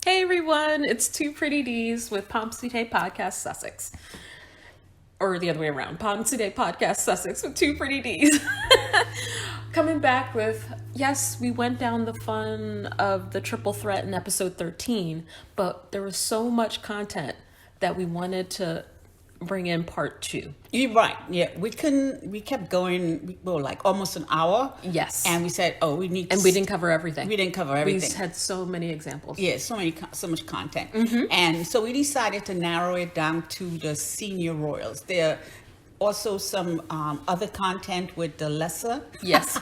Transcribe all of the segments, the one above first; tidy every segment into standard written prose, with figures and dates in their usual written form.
Hey everyone, it's Two Pretty D's with Pomsetay Podcast Sussex. Or the other way around, Pomsetay Podcast Sussex with Two Pretty D's. Coming back with, yes, we went down the fun of the triple threat in episode 13, but there was so much content that we wanted to bring in part 2. You're right. Yeah, we kept going. We were like almost an hour. Yes. And we said, oh, we need to. And we didn't cover everything. We didn't cover everything. We had so many examples. Yeah, so much content. And so we decided to narrow it down to the senior royals. There are also some other content with the lesser. Yes.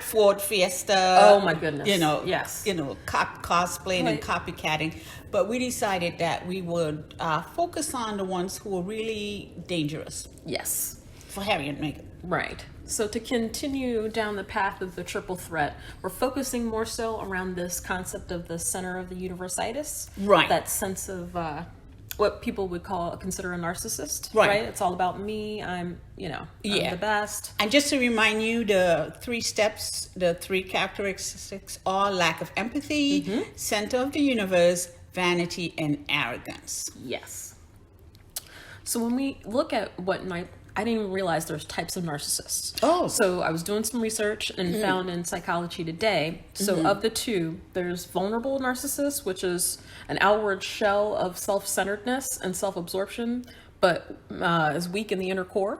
Ford Fiesta. Oh my goodness. Yes. Cosplaying and copycatting. But we decided that we would focus on the ones who were really dangerous. Yes. For Harry and Meghan. Right. So to continue down the path of the triple threat, we're focusing more so around this concept of the center of the universitis. Right. That sense of what people would consider a narcissist. Right. It's all about me. I'm the best. And just to remind you, the 3 steps, the 3 characteristics are lack of empathy, center of the universe, vanity, and arrogance. Yes. So when we look at I didn't even realize there's types of narcissists. Oh. So I was doing some research and found in Psychology Today. So of the 2, there's vulnerable narcissists, which is an outward shell of self-centeredness and self-absorption, but is weak in the inner core.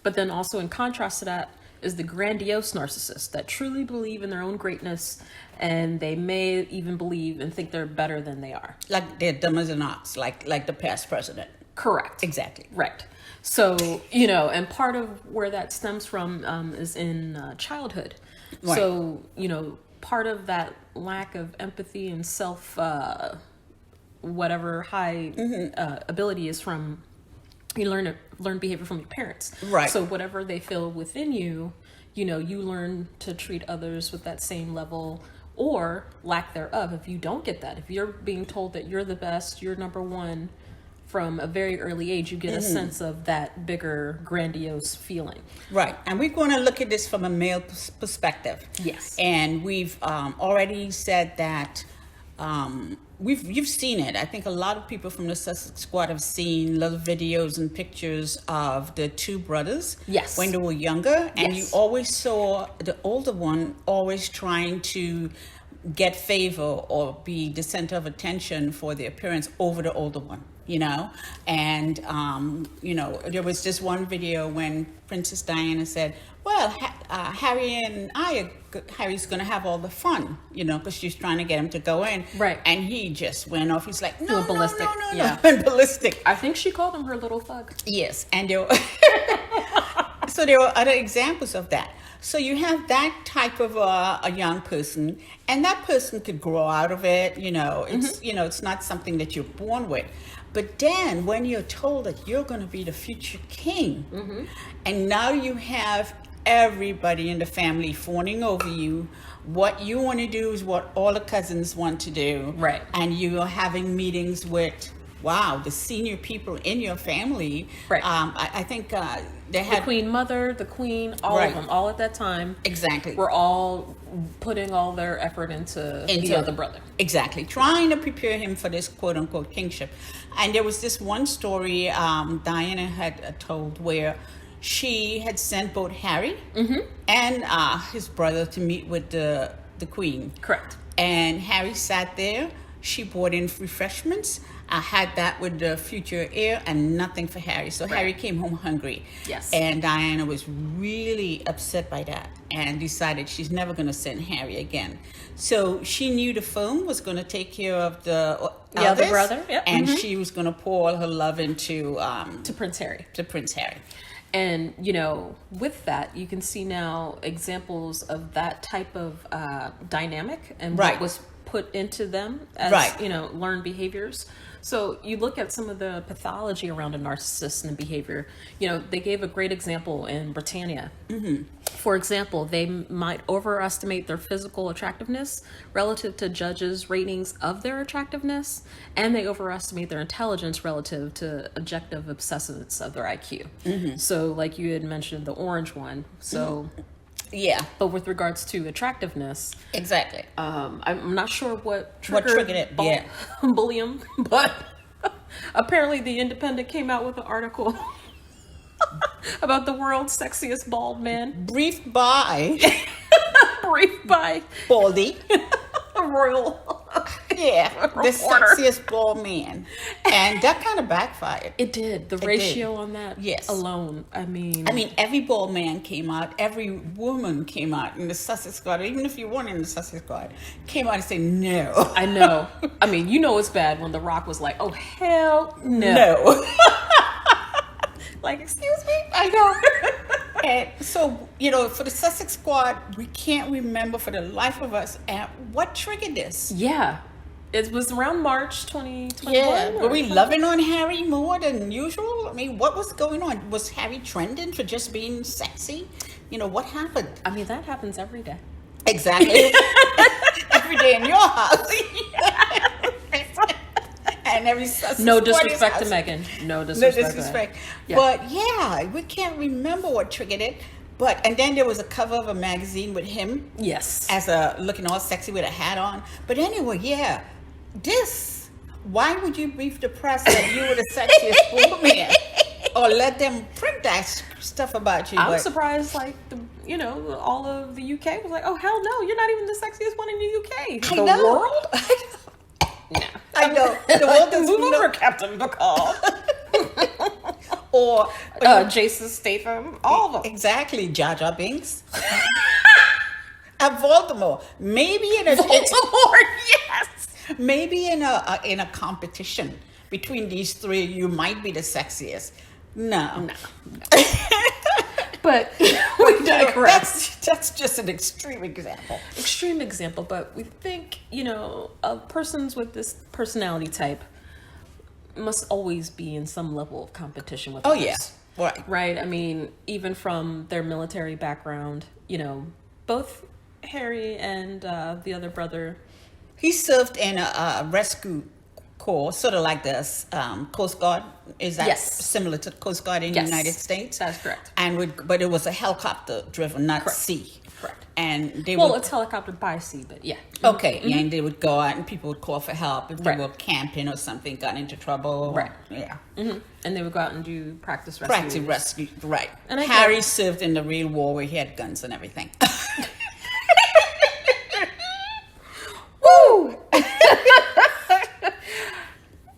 But then also in contrast to that is the grandiose narcissists that truly believe in their own greatness, and they may even believe and think they're better than they are. Like they're dumb as an ox, like the past president. Correct. Exactly. Right. So, and part of where that stems from is in childhood. Right. So, part of that lack of empathy and self, whatever high ability is from, you learn behavior from your parents. Right. So whatever they feel within you, you learn to treat others with that same level or lack thereof. If you don't get that, if you're being told that you're the best, you're number one, from a very early age, you get a sense of that bigger, grandiose feeling. Right. And we're going to look at this from a male perspective. Yes. And we've already said that you've seen it. I think a lot of people from the Sussex Squad have seen little videos and pictures of the 2 brothers. Yes. When they were younger. And you Yes. always saw the older one always trying to get favor or be the center of attention for the appearance over the older one. And there was this one video when Princess Diana said, well, Harry's going to have all the fun, because she's trying to get him to go in. Right. And he just went off. He's like, no, ballistic. no. Yeah. Went ballistic. I think she called him her little thug. Yes. And so there were other examples of that. So you have that type of a young person, and that person could grow out of it. It's not something that you're born with. But then when you're told that you're going to be the future king, and now you have everybody in the family fawning over you, what you want to do is what all the cousins want to do. Right. And you are having meetings with, the senior people in your family. Right. I think they had The Queen Mother, the Queen, all of them, all at that time. Exactly. Were all putting all their effort into the other brother. Exactly. Trying to prepare him for this quote-unquote kingship. And there was this one story Diana had told where she had sent both Harry and his brother to meet with the Queen. Correct. And Harry sat there. She brought in refreshments. I had that with the future heir and nothing for Harry. So Right. Harry came home hungry. Yes. And Diana was really upset by that and decided she's never going to send Harry again. So she knew the phone was going to take care of the other brother. Yep. And she was going to pour all her love into To Prince Harry. to Prince Harry. And, with that, you can see now examples of that type of dynamic and Right. what was put into them as, Right. learned behaviors. So you look at some of the pathology around a narcissist and behavior. They gave a great example in Britannia. For example, they might overestimate their physical attractiveness relative to judges' ratings of their attractiveness, and they overestimate their intelligence relative to objective obsessiveness of their IQ. So like you had mentioned, the orange one. So Yeah, But with regards to attractiveness, exactly. I'm not sure what triggered it, yeah. Bulliam, but apparently the Independent came out with an article about the world's sexiest bald man, Briefed by briefed by Baldy. a royal. Yeah, the Reporter. sexiest bald man. And that kind of backfired. It did. The ratio on that Yes. alone. I mean, Every bald man came out, every woman came out in the Sussex Squad, even if you weren't in the Sussex Squad, came out and said no. I know. I mean, you know it's bad when The Rock was like, "Oh hell no." No. Like, excuse me? I know. And so, for the Sussex Squad, we can't remember for the life of us what triggered this. Yeah. It was around March 2021. Yeah, were we loving on Harry more than usual? I mean, what was going on? Was Harry trending for just being sexy? What happened? I mean, that happens every day. Exactly. Every day in your house. And every Sussex No Squad disrespect to house. Megan. No No disrespect. disrespect. Yeah. But yeah, we can't remember what triggered it. And then there was a cover of a magazine with him Yes. as looking all sexy with a hat on. But anyway, yeah, why would you brief the press that you were the sexiest woman? Or let them print that stuff about you? I'm But surprised, like, all of the UK was like, "Oh, hell no, you're not even the sexiest one in the UK. I the know. world?" No. I know. The world doesn't Move know. over, Captain Bacall. Or Jason Statham, all of them. exactly, Jar Jar Binks. At Baltimore. Maybe Baltimore, yes. maybe in a competition between these three, you might be the sexiest. No. But we digress. That's just an extreme example. Extreme example, but we think, persons with this personality type must always be in some level of competition with Oh, others. yeah. Right. Right? I mean, even from their military background, both Harry and the other brother. He served in a rescue corps, sort of like the Coast Guard. Is that Yes. similar to Coast Guard in Yes, the United States? that's correct. But it was a helicopter driven, not Correct. sea. Correct. And they Well, would it's helicopter by sea, but yeah. okay, and they would go out and people would call for help if they Right. were camping or something, got into trouble. Right. Yeah. Hmm. And they would go out and do practice rescue. Practice rescue. Right. And I Harry get- served in the real war where he had guns and everything. Woo!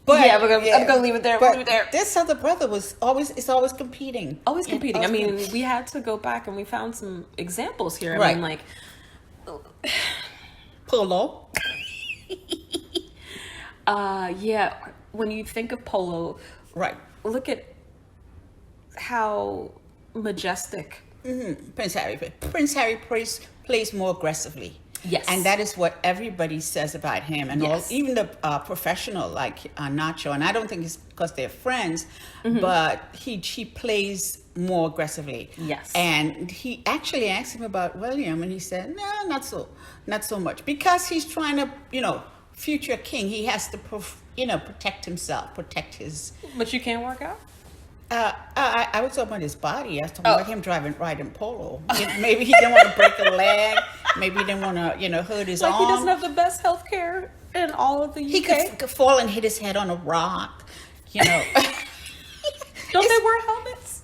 But Yeah, I'm gonna leave it there. But Leave it there. this other brother is always competing. Always Yeah, competing. I always mean, competing. we had to go back and we found some examples here. I Right. mean, like, Polo. yeah, when you think of polo, Right. look at how majestic. Prince Harry. Prince Harry plays more aggressively. Yes. And that is what everybody says about him. And Yes. even the professional like Nacho, and I don't think it's because they're friends, but he plays more aggressively. Yes. And he actually asked him about William, and he said, no, not so much. Because he's trying to, future king, he has to, protect himself, protect his... But you can't work out? I was talking about his body. I was talking about him riding polo. Maybe he didn't want to break a leg. Maybe he didn't want to, hurt his Like, arm. he doesn't have the best health care in all of the UK? He could fall and hit his head on a rock. Don't they wear helmets?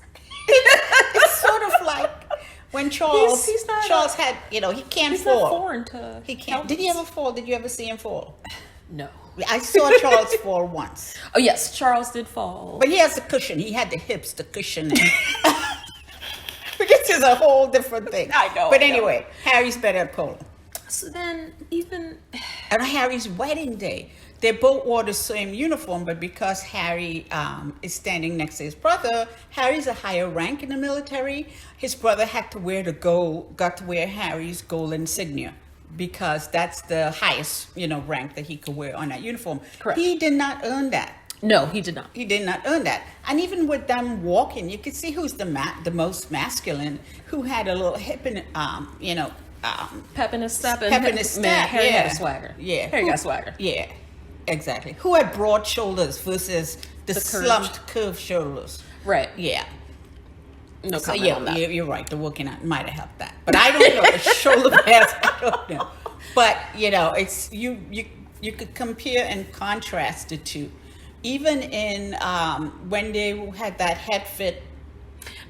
It's sort of like when Charles He's not Charles had, he can't He's fall. not foreign to He can't. helmets. Did he ever fall? Did you ever see him fall? No. I saw Charles fall once. Oh, yes, Charles did fall. But he has a cushion. He had the hips, the cushion. This is a whole different thing. I know, But I know. anyway, Harry's better at polo. So then, even... On Harry's wedding day, they both wore the same uniform, but because Harry is standing next to his brother, Harry's a higher rank in the military. His brother got to wear Harry's gold insignia because that's the highest, rank that he could wear on that uniform. Correct. He did not earn that. No, he did not. He did not earn that. And even with them walking, you could see who's the most masculine, who had a little hip in, Pep in his step. And pep in his step. Man, Harry yeah. had a swagger. Yeah. Harry got swagger. Yeah, exactly. Who had broad shoulders versus the The curved. slumped, curved shoulders. Right. Yeah. No So comment on that. you're right. The working out might have helped that, but I don't know. The shoulder pads, I don't know. But it's you could compare and contrast the two. Even in when they had that head fit.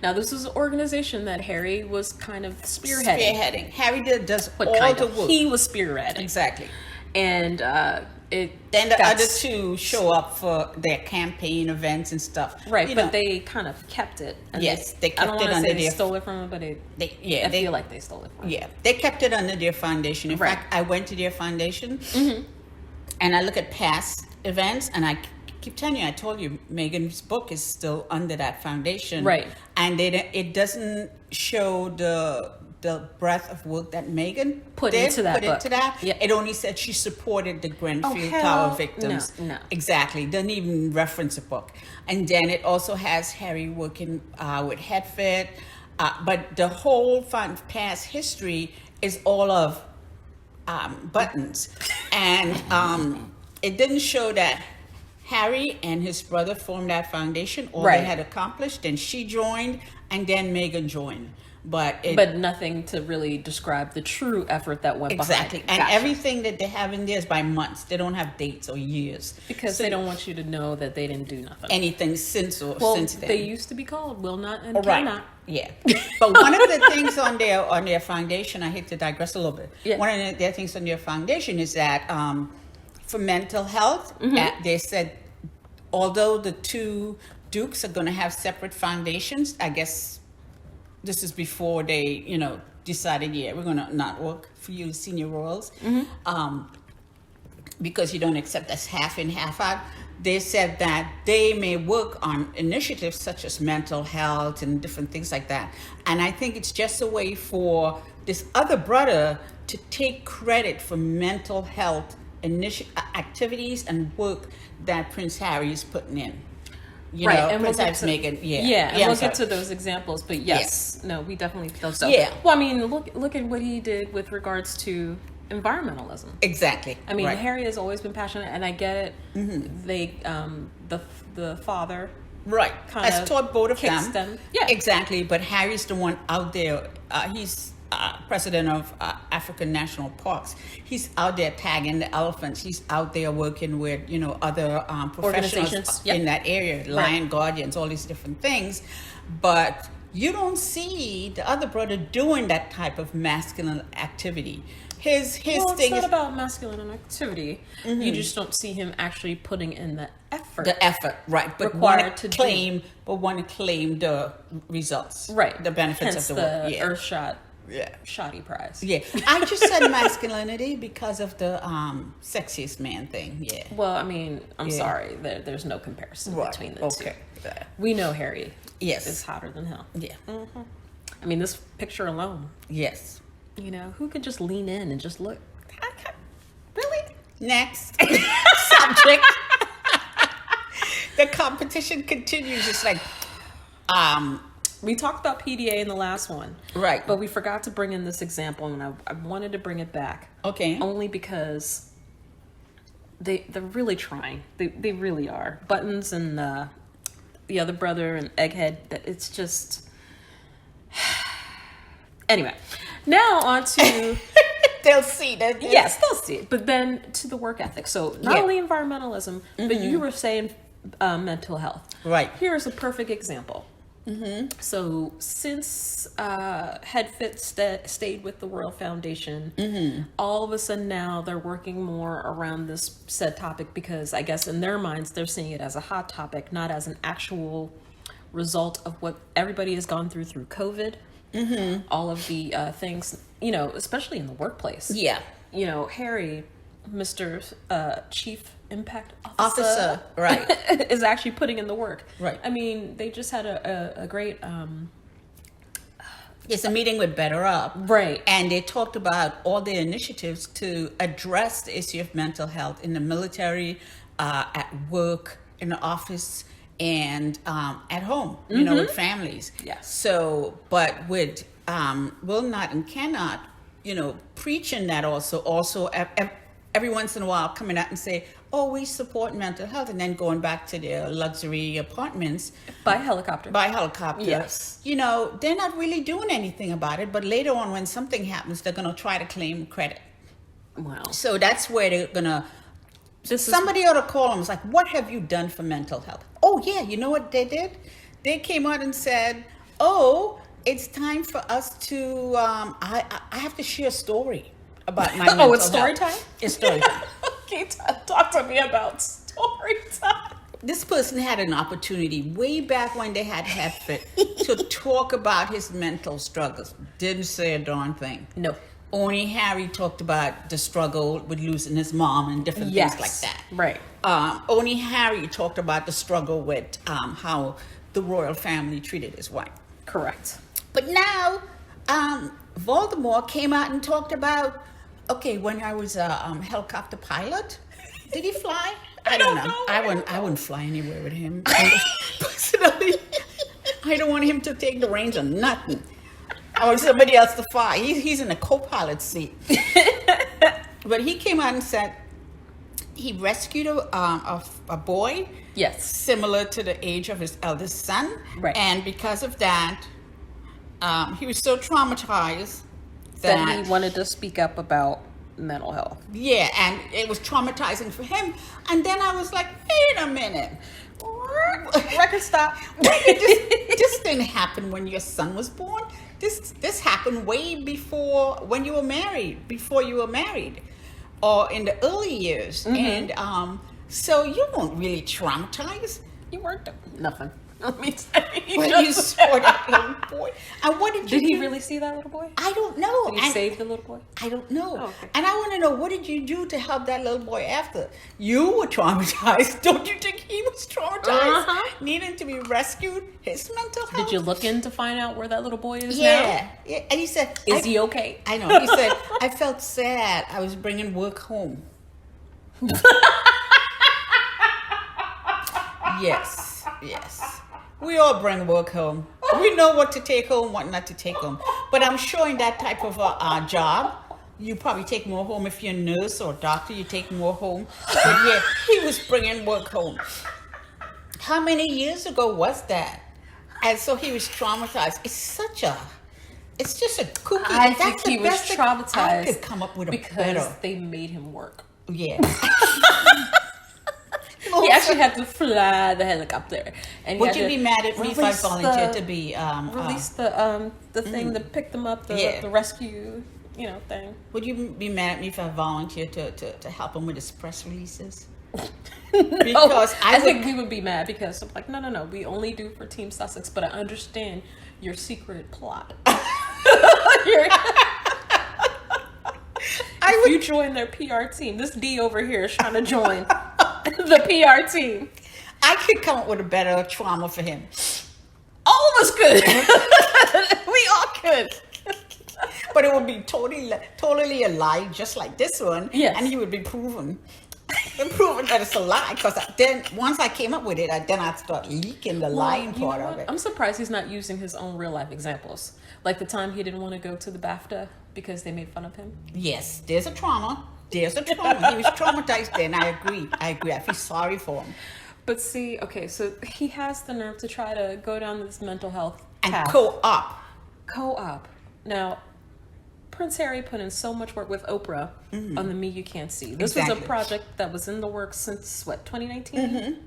Now, this is an organization that Harry was kind of spearheading. Harry does But all kind the of. work. He was spearheading. Exactly. And Then the other two show up for their campaign events and stuff. Right, but they kind of kept it. And Yes, they kept I don't it want to under say they their. stole it from him, but I feel like they stole it from him. Yeah, they kept it under their foundation. In Right. fact, I went to their foundation, and I look at past events, and I keep telling you, I told you, Megan's book is still under that foundation, Right. And it doesn't show the breadth of work that Megan Put did, into that put book. into that. Yeah. It only said she supported the Grenfell hell Tower victims. no. Exactly. Doesn't even reference a book. And then it also has Harry working with HeadFit. But the whole past history is all of buttons. And it didn't show that Harry and his brother formed that foundation. All Right. they had accomplished. Then she joined, and then Megan joined. But nothing to really describe the true effort that went exactly. behind. And Gotcha. everything that they have in there is by months. They don't have dates or years. Because So they don't want you to know that they didn't do nothing. anything since then. They used to be called will not and Right. cannot. Yeah. But one of the things on their foundation, I hate to digress a little bit. Yeah. One of their things on their foundation is that for mental health, they said although the two dukes are going to have separate foundations, I guess this is before they, decided, we're going to not work for you senior royals, because you don't accept us half in, half out. They said that they may work on initiatives such as mental health and different things like that. And I think it's just a way for this other brother to take credit for mental health activities and work that Prince Harry is putting in. And Prince we'll Harry's making, and we'll get to those examples. But yes, no, we definitely feel so. Yeah. Well, I mean, look at what he did with regards to environmentalism. Exactly. I mean, Right. Harry has always been passionate, and I get it. They, the father, Right. kind Has of taught both of kicks them. them. Yeah. Exactly. But Harry's the one out there. He's president of African National Parks. He's out there tagging the elephants. He's out there working with, other professionals Organizations. in that area, lion guardians, all these different things. But you don't see the other brother doing that type of masculine activity. His Well, thing it's not is about masculine activity. You just don't see him actually putting in the effort. the effort, right? But required want to to claim, the results, right. The benefits Hence of the work. Yeah. Earthshot Yeah. shoddy prize. Yeah, I just said masculinity because of the sexiest man thing. Yeah. Well, I mean, I'm Yeah. sorry. There's no comparison between the two. Yeah. We know Harry Yes. is hotter than hell. Yeah. I mean, this picture alone, Yes. who could just lean in and just look? Really? Next subject. The competition continues. It's like, We talked about PDA in the last one. Right. But we forgot to bring in this example, and I wanted to bring it back. Okay. Only because they're really trying. They really are. Buttons and the other brother and Egghead, it's just... Anyway, now on to... they'll see that. Yes, they'll see it. But then to the work ethic. So not Yeah. only environmentalism, but you were saying mental health. Right. Here's a perfect example. So since HeadFit stayed with the Royal Foundation, all of a sudden now they're working more around this said topic because I guess in their minds they're seeing it as a hot topic, not as an actual result of what everybody has gone through COVID. All of the things, especially in the workplace. Yeah. Harry, Mr. Chief Impact Officer, right. is actually putting in the work. Right. I mean, they just had a great... It's a meeting with Better Up. Right. And they talked about all the initiatives to address the issue of mental health in the military, at work, in the office, and at home, with families. Yes. So, but with will not and cannot, preaching that also every once in a while coming out and say, oh, we support mental health, and then going back to their luxury apartments. By helicopter. By helicopter. Yes. You know, they're not really doing anything about it, but later on when something happens, they're going to try to claim credit. Wow. So that's where they're going to... Somebody ought to call them. It's like, what have you done for mental health? Oh, yeah, you know what they did? They came out and said, oh, it's time for us to... I have to share a story about my mental health. Oh, it's story time? It's story time. Okay, talk to me about story time. This person had an opportunity way back when they had Hefford to talk about his mental struggles. Didn't say a darn thing. No. Only Harry talked about the struggle with losing his mom and different things like that. Right. Only Harry talked about the struggle with how the royal family treated his wife. Correct. But now, Voldemort came out and talked about, okay, when I was a helicopter pilot, did he fly? I don't know. I wouldn't fly anywhere with him. Personally, I don't want him to take the reins or nothing. I want somebody else to fly. He's in a co-pilot seat. But he came out and said he rescued a boy. Yes. Similar to the age of his eldest son. Right. And because of that, he was so traumatized that he wanted to speak up about mental health. Yeah, and it was traumatizing for him. And then I was like, wait a minute. Record stop. This didn't happen when your son was born. This happened way before when you were married, or in the early years. Mm-hmm. And so you weren't really traumatized. You weren't nothing. Let me say. When you saw that little boy. And what did you do? Did he really see that little boy? I don't know. Did he save the little boy? I don't know. Oh, okay. And I want to know, what did you do to help that little boy after? You were traumatized. Don't you think he was traumatized? Needing to be rescued? His mental health? Did you look in to find out where that little boy is now? Yeah. And he said... Is he okay? I know. He said, I felt sad. I was bringing work home. Yes. We all bring work home. We know what to take home, what not to take home. But I'm sure in that type of a job, you probably take more home. If you're a nurse or a doctor, you take more home. But yeah, he was bringing work home. How many years ago was that? And so he was traumatized. It's just a cookie. I think he was traumatized. I could come up with a because they made him work. Yeah. He actually had to fly the helicopter. And would you be mad at me if I volunteered to be release the thing to pick them up, the rescue, thing? Would you be mad at me if I volunteered to help him with his press releases? Because I think we would be mad because I'm like, no, we only do for Team Sussex, but I understand your secret plot. If you join their PR team, this D over here is trying to join the PR team. I could come up with a better trauma for him. All of us could. We all could. But it would be totally a lie, just like this one. Yes. And he would be proven that it's a lie. Because then once I came up with it, then I'd start leaking the lying part of it. I'm surprised he's not using his own real life examples. Like the time he didn't want to go to the BAFTA because they made fun of him. Yes, there's a trauma. He was traumatized then. I agree. I feel sorry for him. But see, okay, so he has the nerve to try to go down this mental health path. And co-op. Now, Prince Harry put in so much work with Oprah on the Me You Can't See. This was a project that was in the works since, 2019? Mm-hmm.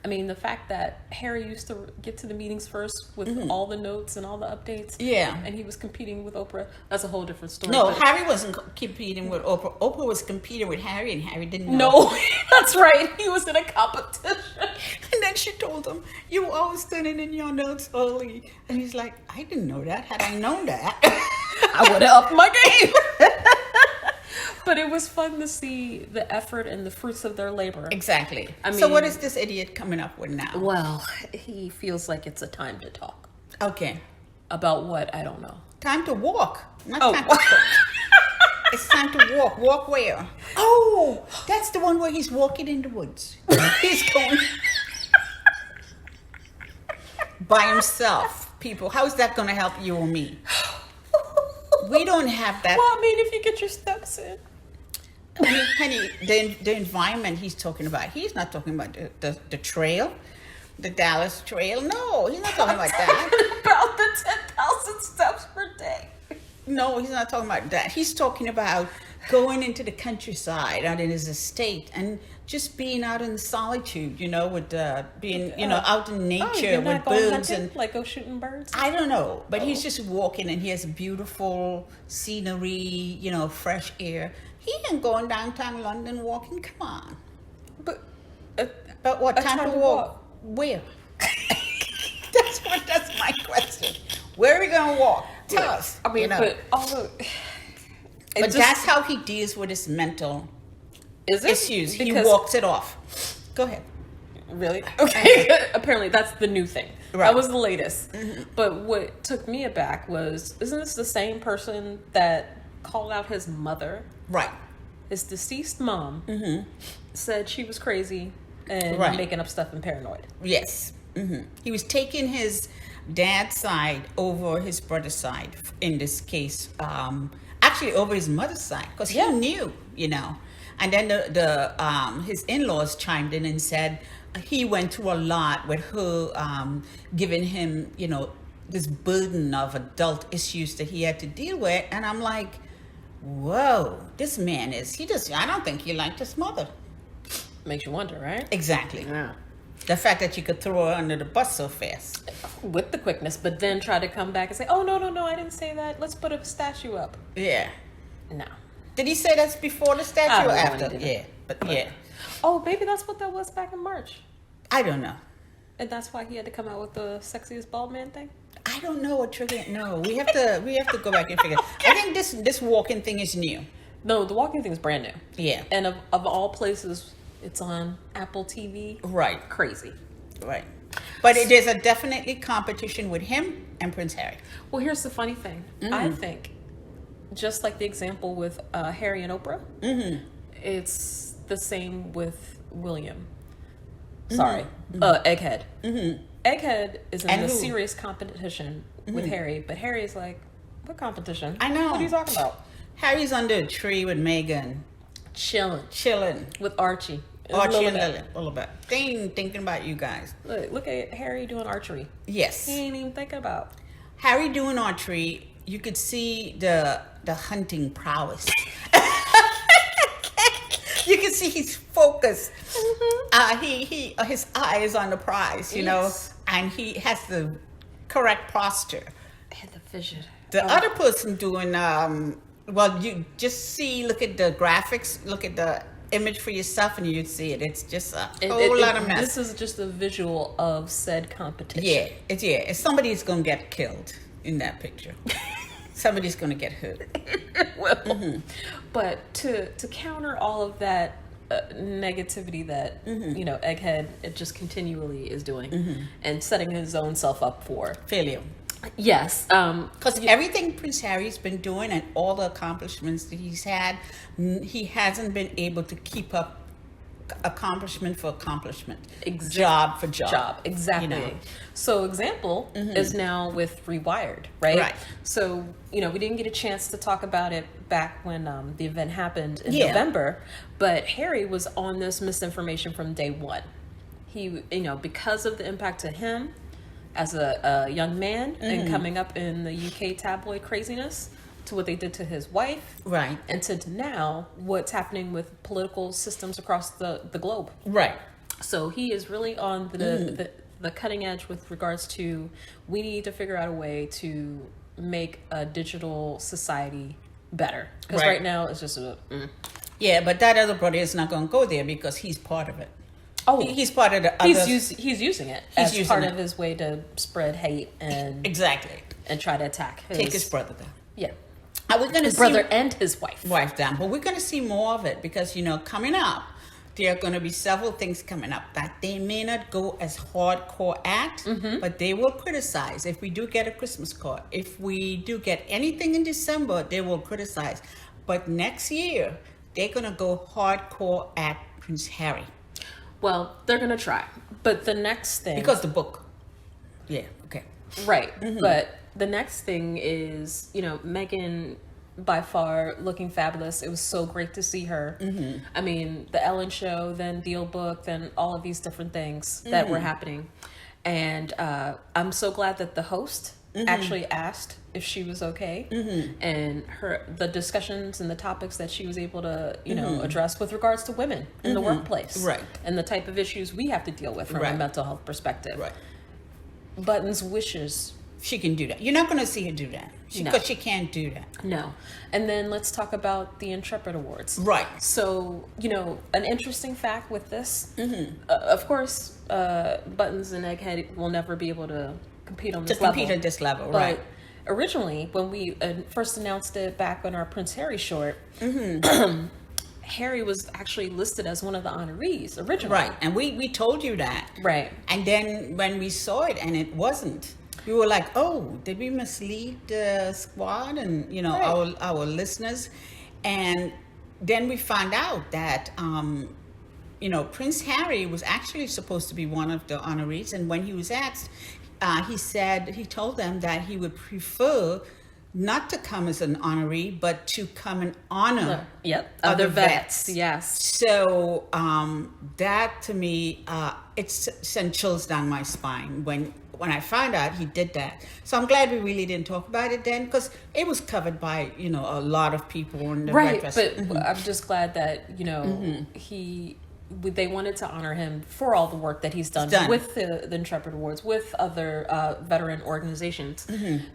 I mean, the fact that Harry used to get to the meetings first with all the notes and all the updates. Yeah. And he was competing with Oprah. That's a whole different story. No, Harry wasn't competing with Oprah. Oprah was competing with Harry, and Harry didn't know. No, that's right. He was in a competition. And then she told him, you always turning in your notes early. And he's like, I didn't know that. Had I known that, I would have upped my game. But it was fun to see the effort and the fruits of their labor. Exactly. I mean, so what is this idiot coming up with now? Well, he feels like it's a time to talk. Okay. About what? I don't know. Time to walk. Not time to talk. It's time to walk. Walk where? Oh, that's the one where he's walking in the woods. He's going by himself. People, how is that going to help you or me? We don't have that. Well, I mean, if you get your steps in. I mean, honey, the environment he's talking about. He's not talking about the trail, the Dallas Trail. No, he's not talking about that. About the 10,000 steps per day. No, he's not talking about that. He's talking about going into the countryside, out in his estate, and just being out in solitude, with being, out in nature you're with not going birds hunting? and Like go shooting birds? I don't know, but he's just walking and he has beautiful scenery, fresh air. He ain't going downtown London walking. Come on. But But what a time to walk? Where? That's my question. Where are we gonna walk? Tell us. I mean, but although, But that's how he deals with his mental issues. He Because- walks it off. Go ahead. Really? Okay. Apparently, that's the new thing. Right. That was the latest. But what took me aback was, isn't this the same person that called out his mother? Right. His deceased mom said she was crazy and Right. making up stuff and paranoid. Yes. He was taking his dad's side over his brother's side in this case. Actually, over his mother's side because he knew, And then his in-laws chimed in and said he went through a lot with her giving him, this burden of adult issues that he had to deal with. And I'm like, whoa, this man I don't think he liked his mother. Makes you wonder, right? Exactly. Yeah. The fact that you could throw her under the bus so fast. With the quickness, but then try to come back and say, oh, no, I didn't say that. Let's put a statue up. Yeah. No. Did he say that's before the statue I or don't know after? when he did it. Yeah, but yeah. Oh, maybe that's what that was back in March. I don't know. And that's why he had to come out with the sexiest bald man thing? I don't know what triggered. No, we have to go back and figure. I think this walking thing is new. No, the walking thing is brand new. Yeah. And of all places, it's on Apple TV. Right. Crazy. Right. But there's a definitely competition with him and Prince Harry. Well, here's the funny thing. I think, just like the example with Harry and Oprah, it's the same with William. Sorry. Egghead. Egghead is in a serious competition with Harry, but Harry is like, what competition? I know. What are you talking about? Harry's under a tree with Meghan, chilling With Archie. Archie and Lily. A little bit. They ain't thinking about you guys. Look at Harry doing archery. Yes. He ain't even thinking about. Harry doing archery, you could see the hunting prowess. You can see he's focused. His eye is on the prize, Yes. and he has the correct posture. And the vision. The other person doing, you just look at the graphics, look at the image for yourself, and you'd see it. It's just a whole lot of mess. This is just a visual of said competition. Yeah. Somebody's gonna get killed in that picture. Somebody's gonna get hurt. Well, but to counter all of that negativity that Egghead it just continually is doing and setting his own self up for Failure. Yes, Because everything Prince Harry's been doing and all the accomplishments that he's had, he hasn't been able to keep up accomplishment for accomplishment, job for job. Exactly. So example is now with Rewired, right? Right. So we didn't get a chance to talk about it back when the event happened in November, but Harry was on this misinformation from day one. He, because of the impact to him as a young man and coming up in the UK tabloid craziness, to what they did to his wife, Right. and to now what's happening with political systems across the globe. Right. So he is really on the cutting edge with regards to we need to figure out a way to make a digital society better, because right now it's just Yeah, but that other brother is not going to go there because he's part of it. Oh, he's part of the other. He's using it as part of his way to spread hate and exactly and try to attack take his brother down. Yeah. Are we going to His brother and his wife down? But we're going to see more of it because coming up, there are going to be several things coming up that they may not go as hardcore at, but they will criticize. If we do get a Christmas card, if we do get anything in December, they will criticize. But next year, they're going to go hardcore at Prince Harry. Well, they're going to try. But the next thing... Because the book. Yeah, okay. Right. But the next thing is, Meghan by far looking fabulous. It was so great to see her. I mean, the Ellen show, then Deal Book, then all of these different things that were happening. And I'm so glad that the host actually asked if she was okay, and the discussions and the topics that she was able to address with regards to women in the workplace, right, and the type of issues we have to deal with from a mental health perspective. Right. Buttons wishes she can do that. You're not going to see her do that because she can't do that. No. And then let's talk about the Intrepid Awards. Right. So, an interesting fact with this, of course, Buttons and Egghead will never be able to compete on this level. Compete at this level, but right. Originally, when we first announced it back on our Prince Harry short, Harry was actually listed as one of the honorees originally. Right, and we told you that. Right. And then when we saw it and it wasn't, we were like, oh, did we mislead the squad and, our listeners? And then we found out that, Prince Harry was actually supposed to be one of the honorees. And when he was asked, he told them that he would prefer not to come as an honoree, but to come and honor other vets. Yes. So that to me, it sent chills down my spine when I found out he did that. So I'm glad we really didn't talk about it then, because it was covered by a lot of people in the right. Red Dress. But I'm just glad that they wanted to honor him for all the work that he's done with the Intrepid Awards, with other veteran organizations.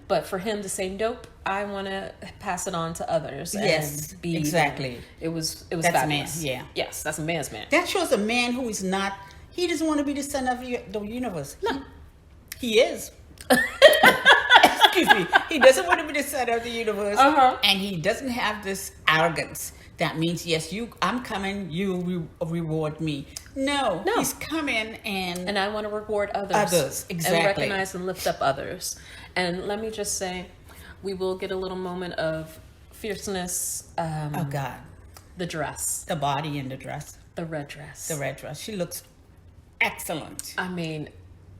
But for him to say, nope, I want to pass it on to others. Yes, and be exactly. It was that's fabulous. A man, yeah. Yes, that's a man's man. That shows a man who is not, he doesn't want to be the center of the universe. No. He is. Excuse me. He doesn't want to be the center of the universe. And he doesn't have this arrogance. That means, yes, I'm coming, you reward me. No, he's coming and I want to reward others. Others, exactly. And recognize and lift up others. And let me just say, we will get a little moment of fierceness. Oh, God. The dress. The body in the dress. The red dress. The red dress. She looks excellent. I mean,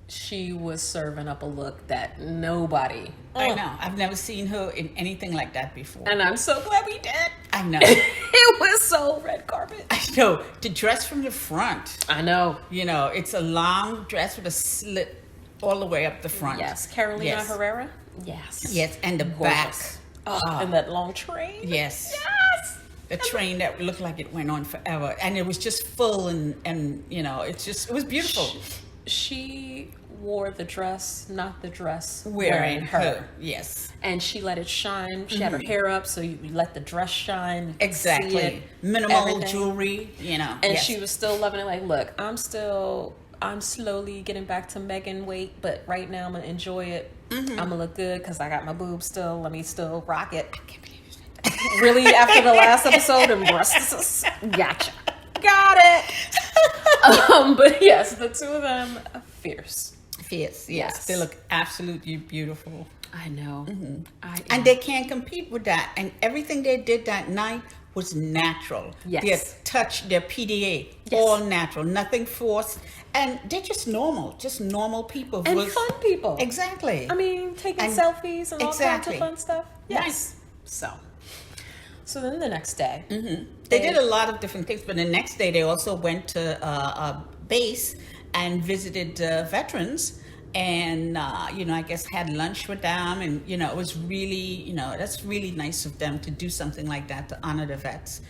she was serving up a look that nobody... I know. I've never seen her in anything like that before. And I'm so glad we did. I know. It was so red carpet. I know. The dress from the front. I know. It's a long dress with a slit all the way up the front. Yes. Carolina Herrera? Yes. Yes. And the gorgeous. Back. And that long train? Yes. Yes. The train that looked like it went on forever. And it was just full and it was beautiful. She wore the dress, not the dress wearing her. Yes. And she let it shine. She had her hair up, so you let the dress shine. Exactly. See it, minimal everything. Jewelry, And she was still loving it. Like, look, I'm slowly getting back to Megan weight, but right now I'm going to enjoy it. I'm going to look good because I got my boobs still. Let me still rock it. I can't believe you said that. Really, after the last episode, and breasts. Gotcha. Got it. But yes, the two of them, fierce. Yes. They look absolutely beautiful. I know. And they can't compete with that. And everything they did that night was natural. Yes. Their touch, their PDA, all natural, nothing forced. And they're just normal people. And fun people. Exactly. I mean, taking selfies and all kinds of fun stuff. Yes. Nice. So then the next day. They did a lot of different things, but the next day they also went to a base and visited veterans and, I guess had lunch with them. And, it was really, that's really nice of them to do something like that to honor the vets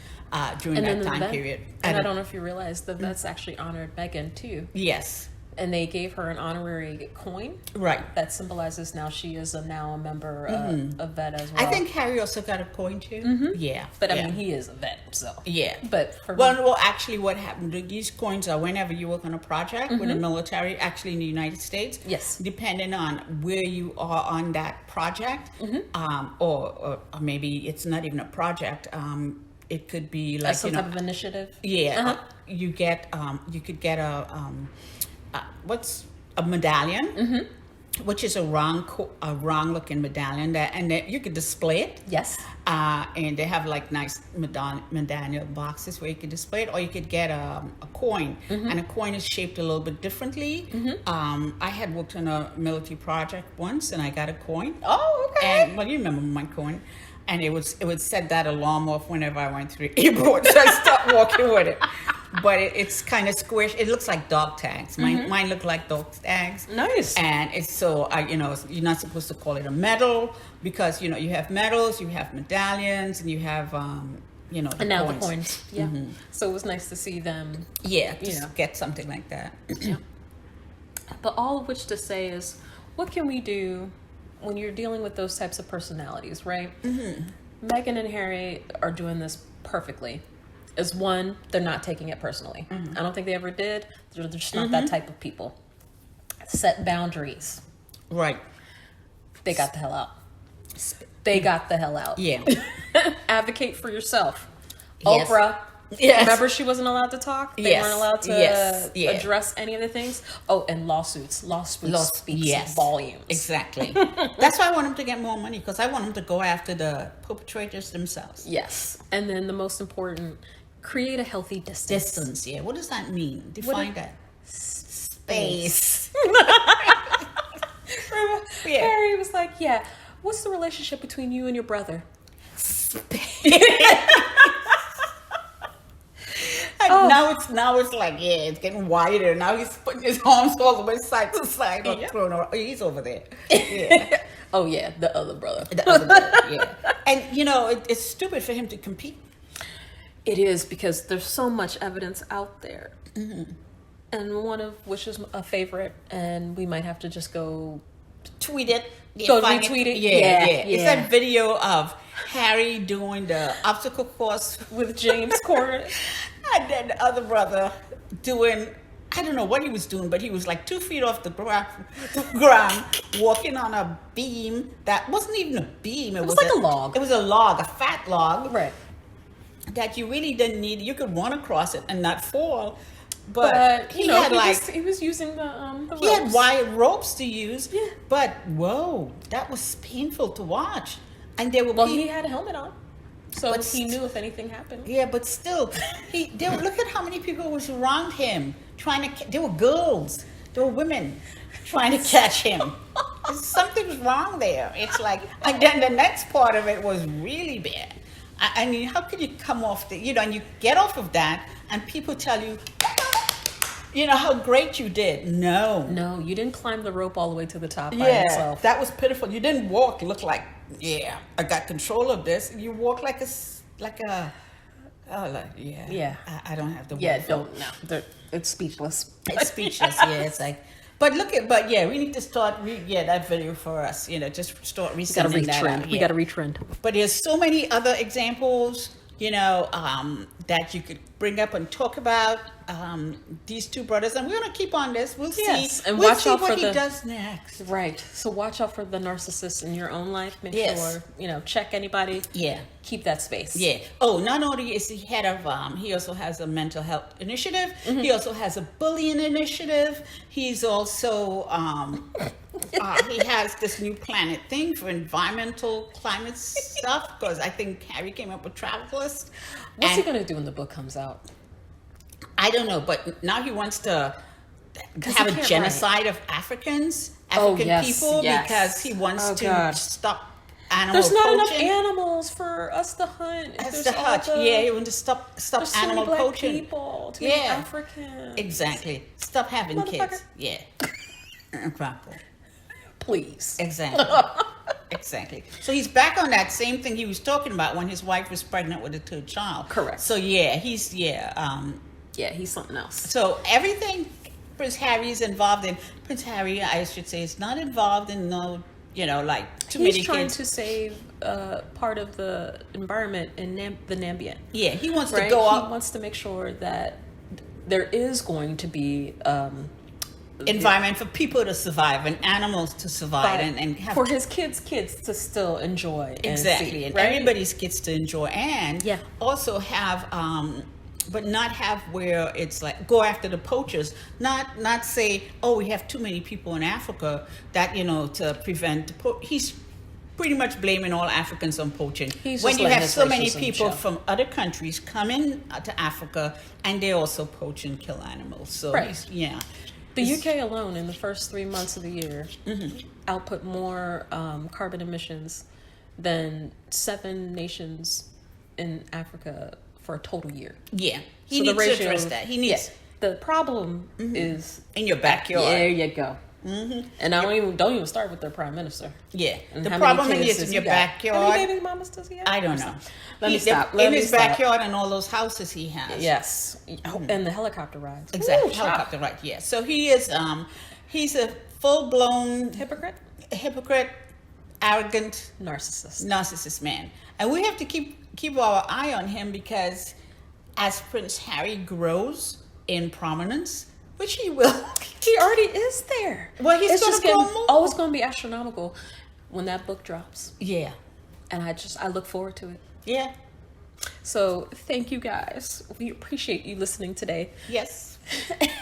during that time period. And I don't know if you realize the vets actually honored Megan too. Yes. And they gave her an honorary coin. Right. That symbolizes now she is now a member of vet as well. I think Harry also got a coin too. Yeah. But I mean, he is a vet, so. Yeah. But well, actually what happened, these coins are whenever you work on a project with the military, actually in the United States. Yes. Depending on where you are on that project, or maybe it's not even a project. It could be like, some type of initiative. Yeah. You could get what's a medallion, which is a wrong looking medallion and you could display it. Yes. And they have like nice medallion boxes where you could display it, or you could get a coin, and a coin is shaped a little bit differently. I had worked on a military project once, and I got a coin. Oh, okay. And you remember my coin. and it would set that alarm off whenever I went through the airport, so I stopped walking with it. But it's kind of squished. It looks like dog tags. Mine look like dog tags. Nice. And it's so you're not supposed to call it a medal because you have medals, you have medallions, and you have the And now coins. the coins. Yeah. So it was nice to see them. Yeah, just get something like that. Yeah. But all of which to say is, what can we do when you're dealing with those types of personalities, right? Meghan and Harry are doing this perfectly. Is one, they're not taking it personally. I don't think they ever did. They're just not that type of people. Set boundaries. Right. They got the hell out. They got the hell out. Yeah. Advocate for yourself. Yes. Oprah. Yes. Remember she wasn't allowed to talk? They Yes. weren't allowed to Yes. Yeah. address any of the things. Oh, and lawsuits. Lawsuits speaks volumes. Exactly. That's why I want them to get more money, because I want them to go after the perpetrators themselves. Yes. And then the most important, create a healthy distance. Distance, yeah. What does that mean? Define that. Space. Yeah. Harry was like, yeah, what's the relationship between you and your brother? Now it's like, yeah, it's getting wider. Now he's putting his arms all the way side to side. He's over there. Yeah. Oh, yeah, the other brother. The other brother, yeah. And, it's stupid for him to compete. It is, because there's so much evidence out there. And one of which is a favorite, and we might have to just go Tweet it. Yeah, go find retweet it. Yeah. Yeah. It's that video of Harry doing the obstacle course with James Corden. And then the other brother doing, I don't know what he was doing, but he was like 2 feet off the ground, walking on a beam that wasn't even a beam. It was like a log. It was a log, a fat log. Right. That you really didn't need. You could run across it and not fall. But he was using the ropes. He had wire ropes to use. Yeah. But, whoa, that was painful to watch. And there were Well, people, he had a helmet on, so But he knew if anything happened. yeah, but still, look at how many people was around him there were girls, there were women trying to catch him. Something's wrong there. It's like, and then the next part of it was really bad. I mean, how could you come off and you get off of that and people tell you, how great you did. No, you didn't climb the rope all the way to the top by yourself. That was pitiful. You didn't walk. You looked like, I got control of this. You walk like I don't have the word. Yeah, it's speechless. It's speechless. Yeah, it's like, we need to start. That video for us. Just start resending that out. We got to retrend. But there's so many other examples, that you could bring up and talk about these two brothers, and we're gonna keep on this. We'll see. And we'll watch see out what for he the does next. Right. So watch out for the narcissists in your own life. Make Yes. sure check anybody. Yeah. Keep that space. Yeah. Oh, not only is he head of, he also has a mental health initiative. He also has a bullying initiative. He's also, he has this new planet thing for environmental climate stuff, because I think Harry came up with Travelers. What's he gonna do when the book comes out? I don't know, but now he wants to have he a can't genocide of African yes, people, yes. because he wants Oh, to God. stop animal There's not poaching. enough animals for us to hunt. That's the hutch. He wants to stop there's so animal many black poaching. people, too many Yeah. Africans. Exactly. Stop having kids. Motherfucker. Yeah. Exactly. Please. Exactly. Exactly. So he's back on that same thing he was talking about when his wife was pregnant with a third child. Correct. So he's He's something else. So everything Prince Harry is involved in. Prince Harry, I should say, is not involved in too many He's trying kids. to save part of the environment in the Namibia. Yeah, he wants Right? to go He out. wants to make sure that there is going to be Environment for people to survive and animals to survive and have for his kids to still enjoy exactly and see, and right? everybody's kids to enjoy and Yeah. also have but not have where it's like go after the poachers, not say, oh, we have too many people in Africa that to prevent he's pretty much blaming all Africans on poaching. He's when just you letting have his so many racism people show. from other countries come in to Africa and they also poach and kill animals. So Right. The It's- UK alone, in the first 3 months of the year, output more carbon emissions than 7 nations in Africa for a total year. Yeah, he So needs the to ratio, address that. He needs the problem is in your backyard. there you go. And I don't even start with their prime minister. Yeah, And the how many problem kids is does in he your got? How backyard. many baby mamas does he have? I don't know. Let me They're stop. in his backyard and all those houses he has. Yes, and the helicopter rides. Exactly. Ooh, Helicopter, right? Yeah. So he is. He's a full-blown hypocrite, arrogant, narcissist man, and we have to keep our eye on him because as Prince Harry grows in prominence, which he will, He already is there. Well, he's it's gonna just grow getting, more. oh, it's going to be astronomical when that book drops, Yeah. and I look forward to it. Yeah. So thank you guys. We appreciate you listening today. Yes.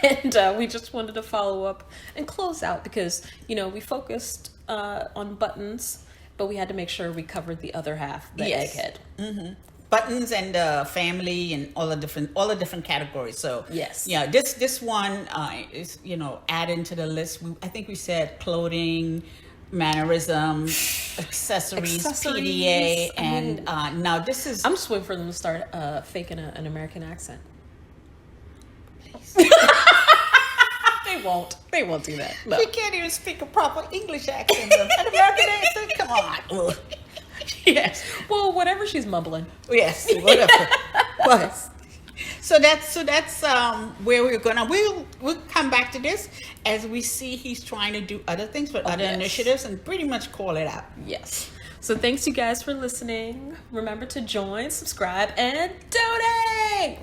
And we just wanted to follow up and close out because, we focused on buttons, but we had to make sure we covered the other half, the egghead. Buttons and family and all the different categories. So Yes. yeah, this one is add into the list. I think we said clothing, mannerism, accessories, PDA, and now this is. I'm just waiting for them to start faking an American accent. They won't do that. No. She can't even speak a proper English accent. An American accent? Come on. Yes. Well, whatever she's mumbling. Yes, whatever. But, so that's where we're gonna. We'll come back to this as we see he's trying to do other things with other initiatives and pretty much call it out. Yes. So thanks you guys for listening. Remember to join, subscribe, and donate.